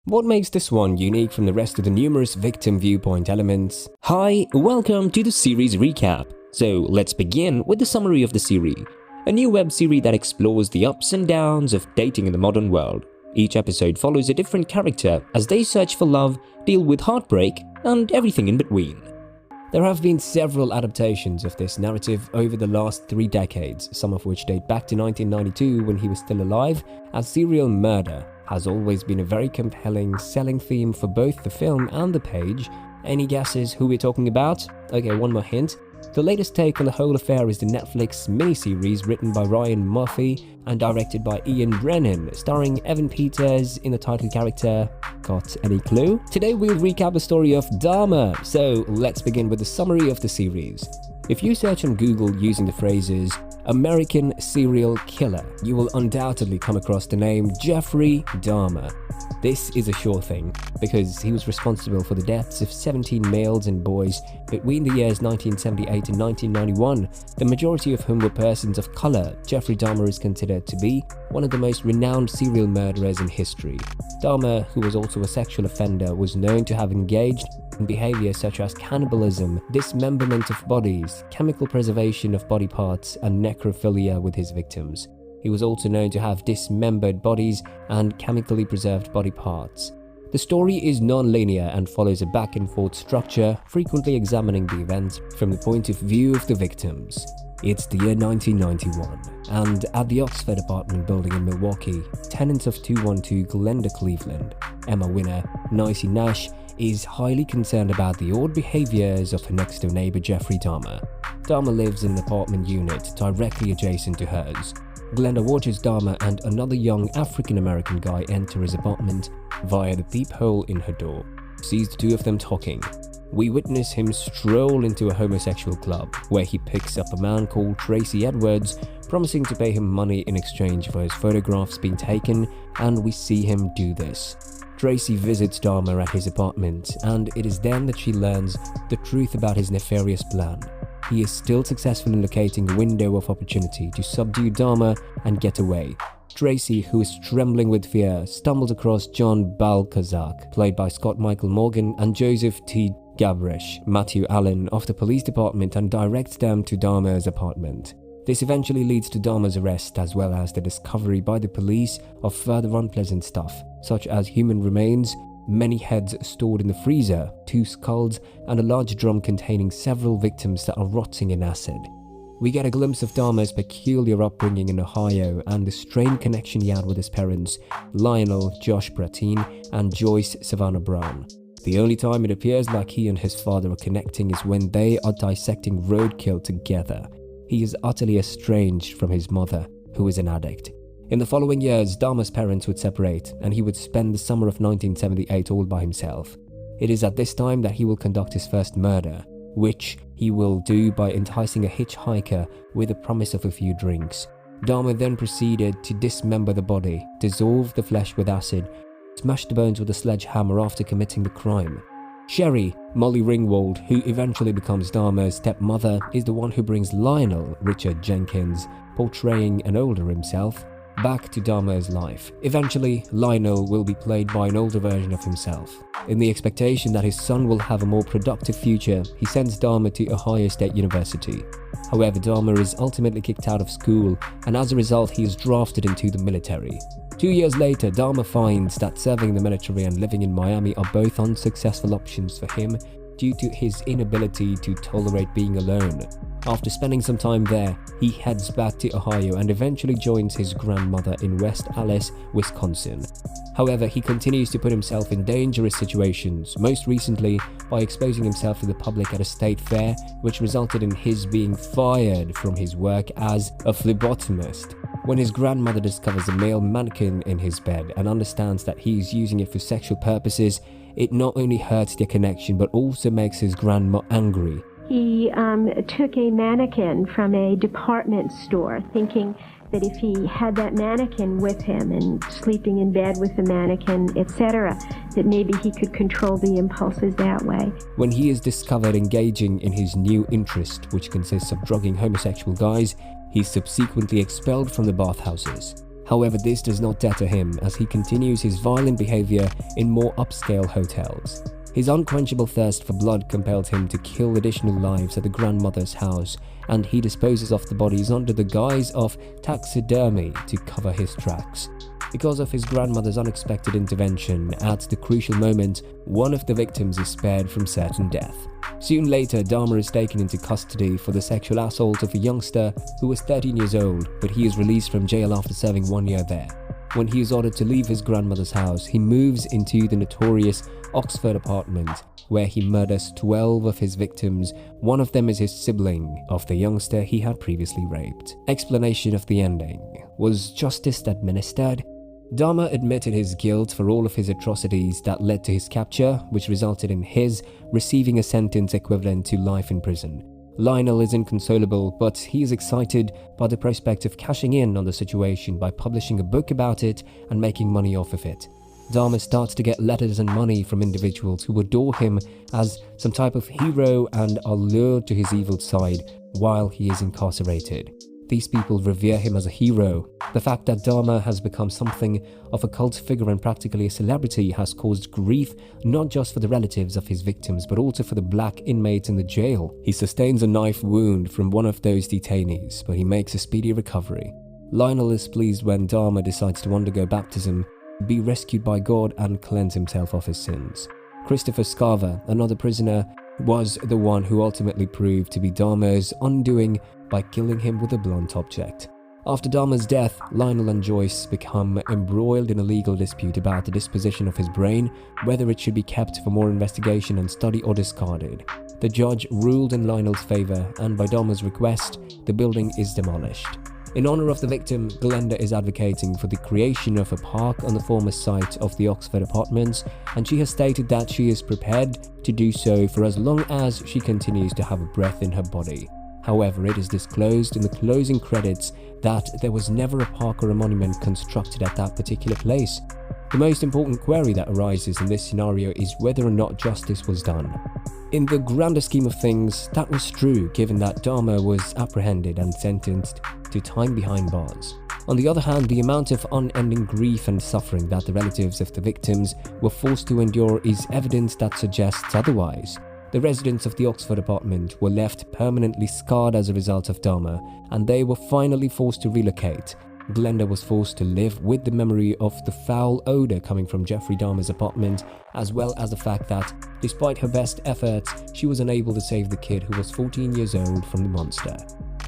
What makes this one unique from the rest of the numerous victim viewpoint elements? Hi, welcome to the series recap. So let's begin with the summary of the series, a new web series that explores the ups and downs of dating in the modern world. Each episode follows a different character as they search for love, deal with heartbreak, and everything in between. There have been several adaptations of this narrative over the last 3 decades, some of which date back to 1992 when he was still alive, as serial murder has always been a very compelling selling theme for both the film and the page. Any guesses who we're talking about? Okay, one more hint. The latest take on the whole affair is the Netflix miniseries written by Ryan Murphy and directed by Ian Brennan, starring Evan Peters in the title character. Got any clue? Today we'll recap the story of Dahmer, so let's begin with the summary of the series. If you search on Google using the phrases American serial killer, you will undoubtedly come across the name Jeffrey Dahmer. This is a sure thing, because he was responsible for the deaths of 17 males and boys between the years 1978 and 1991, the majority of whom were persons of color. Jeffrey Dahmer is considered to be one of the most renowned serial murderers in history. Dahmer, who was also a sexual offender, was known to have engaged in behaviors such as cannibalism, dismemberment of bodies, chemical preservation of body parts, and necrophilia with his victims. He was also known to have dismembered bodies and chemically preserved body parts. The story is non-linear and follows a back-and-forth structure, frequently examining the events from the point of view of the victims. It's the year 1991, and at the Oxford apartment building in Milwaukee, tenants of 212 Glenda Cleveland, Emma Winner, Nicey Nash, is highly concerned about the odd behaviors of her next-door neighbor Jeffrey Dahmer. Dahmer lives in an apartment unit directly adjacent to hers. Glenda watches Dahmer and another young African-American guy enter his apartment via the peephole in her door. Sees the two of them talking. We witness him stroll into a homosexual club, where he picks up a man called Tracy Edwards, promising to pay him money in exchange for his photographs being taken, and we see him do this. Tracy visits Dahmer at his apartment, and it is then that she learns the truth about his nefarious plan. He is still successful in locating a window of opportunity to subdue Dahmer and get away. Tracy, who is trembling with fear, stumbles across John Balkazak, played by Scott Michael Morgan, and Joseph T. Gabresh, Matthew Allen, of the police department, and directs them to Dahmer's apartment. This eventually leads to Dahmer's arrest, as well as the discovery by the police of further unpleasant stuff, such as human remains, many heads stored in the freezer, 2 skulls, and a large drum containing several victims that are rotting in acid. We get a glimpse of Dahmer's peculiar upbringing in Ohio and the strained connection he had with his parents, Lionel Josh Bratine and Joyce Savannah Brown. The only time it appears like he and his father are connecting is when they are dissecting roadkill together. He is utterly estranged from his mother, who is an addict. In the following years, Dahmer's parents would separate, and he would spend the summer of 1978 all by himself. It is at this time that he will conduct his first murder, which he will do by enticing a hitchhiker with the promise of a few drinks. Dahmer then proceeded to dismember the body, dissolve the flesh with acid, smash the bones with a sledgehammer after committing the crime. Sherry, Molly Ringwald, who eventually becomes Dahmer's stepmother, is the one who brings Lionel, Richard Jenkins, portraying an older himself, back to Dahmer's life. Eventually, Lionel will be played by an older version of himself. In the expectation that his son will have a more productive future, he sends Dahmer to Ohio State University. However, Dahmer is ultimately kicked out of school, and as a result, he is drafted into the military. 2 years later, Dahmer finds that serving in the military and living in Miami are both unsuccessful options for him due to his inability to tolerate being alone. After spending some time there, he heads back to Ohio and eventually joins his grandmother in West Allis, Wisconsin. However, he continues to put himself in dangerous situations, most recently by exposing himself to the public at a state fair, which resulted in his being fired from his work as a phlebotomist. When his grandmother discovers a male mannequin in his bed and understands that he is using it for sexual purposes, it not only hurts their connection but also makes his grandma angry. He took a mannequin from a department store, thinking that if he had that mannequin with him and sleeping in bed with the mannequin, etc., that maybe he could control the impulses that way. When he is discovered engaging in his new interest, which consists of drugging homosexual guys, he's subsequently expelled from the bathhouses. However, this does not deter him as he continues his violent behavior in more upscale hotels. His unquenchable thirst for blood compelled him to kill additional lives at the grandmother's house, and he disposes of the bodies under the guise of taxidermy to cover his tracks. Because of his grandmother's unexpected intervention at the crucial moment, one of the victims is spared from certain death. Soon later, Dahmer is taken into custody for the sexual assault of a youngster who was 13 years old, but he is released from jail after serving 1 year there. When he is ordered to leave his grandmother's house, he moves into the notorious Oxford apartment, where he murders 12 of his victims. One of them is his sibling of the youngster he had previously raped. Explanation of the ending. Was justice administered? Dahmer admitted his guilt for all of his atrocities that led to his capture, which resulted in his receiving a sentence equivalent to life in prison. Lionel is inconsolable, but he is excited by the prospect of cashing in on the situation by publishing a book about it and making money off of it. Dahmer starts to get letters and money from individuals who adore him as some type of hero and are lured to his evil side while he is incarcerated. These people revere him as a hero. The fact that Dahmer has become something of a cult figure and practically a celebrity has caused grief not just for the relatives of his victims but also for the black inmates in the jail. He sustains a knife wound from one of those detainees, but he makes a speedy recovery. Lionel is pleased when Dahmer decides to undergo baptism, be rescued by God and cleanse himself of his sins. Christopher Scarver, another prisoner, was the one who ultimately proved to be Dahmer's undoing by killing him with a blunt object. After Dahmer's death, Lionel and Joyce become embroiled in a legal dispute about the disposition of his brain, whether it should be kept for more investigation and study or discarded. The judge ruled in Lionel's favor, and by Dahmer's request, the building is demolished. In honor of the victim, Glenda is advocating for the creation of a park on the former site of the Oxford apartments, and she has stated that she is prepared to do so for as long as she continues to have a breath in her body. However, it is disclosed in the closing credits that there was never a park or a monument constructed at that particular place. The most important query that arises in this scenario is whether or not justice was done. In the grander scheme of things, that was true, given that Dahmer was apprehended and sentenced to time behind bars. On the other hand, the amount of unending grief and suffering that the relatives of the victims were forced to endure is evidence that suggests otherwise. The residents of the Oxford apartment were left permanently scarred as a result of Dahmer, and they were finally forced to relocate. Glenda was forced to live with the memory of the foul odor coming from Jeffrey Dahmer's apartment, as well as the fact that, despite her best efforts, she was unable to save the kid who was 14 years old from the monster.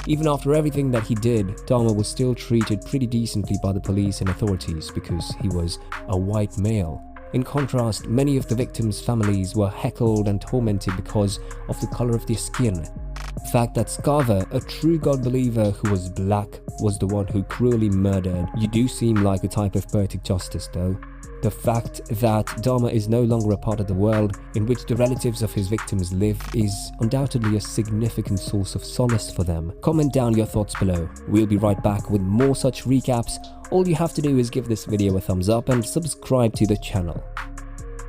Even after everything that he did, Dahmer was still treated pretty decently by the police and authorities because he was a white male. In contrast, many of the victims' families were heckled and tormented because of the color of their skin. The fact that Scarver, a true God believer who was black, was the one who cruelly murdered, you do seem like a type of poetic justice though. The fact that Dahmer is no longer a part of the world in which the relatives of his victims live is undoubtedly a significant source of solace for them. Comment down your thoughts below. We'll be right back with more such recaps. All you have to do is give this video a thumbs up and subscribe to the channel.